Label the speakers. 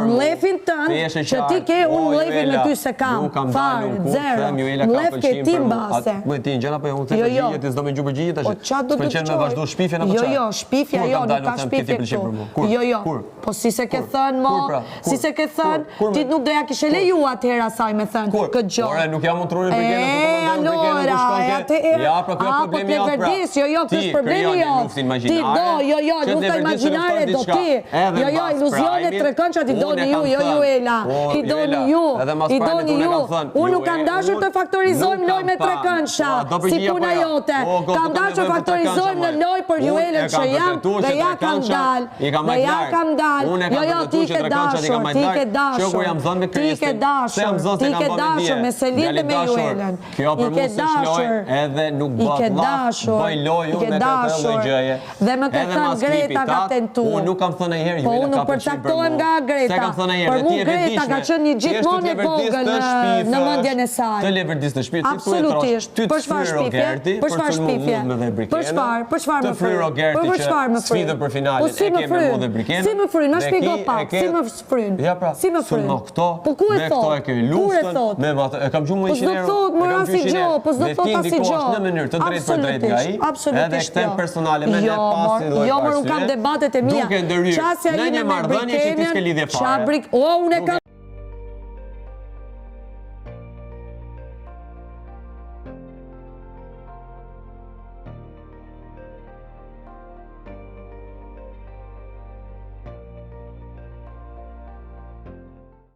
Speaker 1: mlefin tënd që ti ke unë mlefin me ty se kam. Fare, zero. Mlef ke ti mbase.
Speaker 2: Më ti gjëra po unë them që ti s'do më gjuh përgjigje tash.
Speaker 1: Po çfarë do të
Speaker 2: pëlqen me vazhdu shpifjen apo çfarë?
Speaker 1: Jo, shpifja jo, nuk ka shpifje këtu. Jo. Po si se ke thënë mo, si se ke thënë, ti nuk doja kishe leju atëherë asaj me thënë këtë gjë.
Speaker 2: Ore, nuk jam unë trurin për ja, pra kjo problemi jam pra.
Speaker 1: Jo, kjo është problemi jo. Ti do, jo, lufta imagjinare do ti. Jo, iluzionet trekëndshat i doni ju, jo Ela. I doni ju. Unë nuk kam dashur të faktorizojmë loj me trekëndsha, si puna jote. Kam dashur faktorizojmë në loj për ju Elën që jam dhe ja kam dal. Jo, ti ke dashur, me Selin dhe me ju Elën.
Speaker 2: Kjo për mu së shloj edhe nuk bët laf, bëj loju me këtë dhe gjëje.
Speaker 1: Dhe më ke thënë Greta ka tentu.
Speaker 2: Unë nuk kam thënë e herë,
Speaker 1: po unë nuk përcaktohem nga Greta. Për mu Greta ka qenë një gjithmonë e vogël në mendjen e saj.
Speaker 2: Të levërdis të shpirë,
Speaker 1: absolutisht. Për çfarë shpifje? Për çfarë shpifje? Për çfarë më fry? Për çfarë më fry?
Speaker 2: Sfidën për finale e kemi mu dhe Brikena.
Speaker 1: Si më fryn? Më shpjego pak. Si më fryn?
Speaker 2: Ja pra,
Speaker 1: si më fryn?
Speaker 2: Po
Speaker 1: ku e thot?
Speaker 2: Kur e thot? E kam gjumë
Speaker 1: Po s'do thot më rasti gjë, po s'do thot asnjë gjë.
Speaker 2: Në mënyrë të drejtë për drejtë nga ai. Edhe kthem personale me ne pasi lloj.
Speaker 1: Jo, më nuk kam debatet e mia.
Speaker 2: Çasja ime me Brikenin.
Speaker 1: Unë kam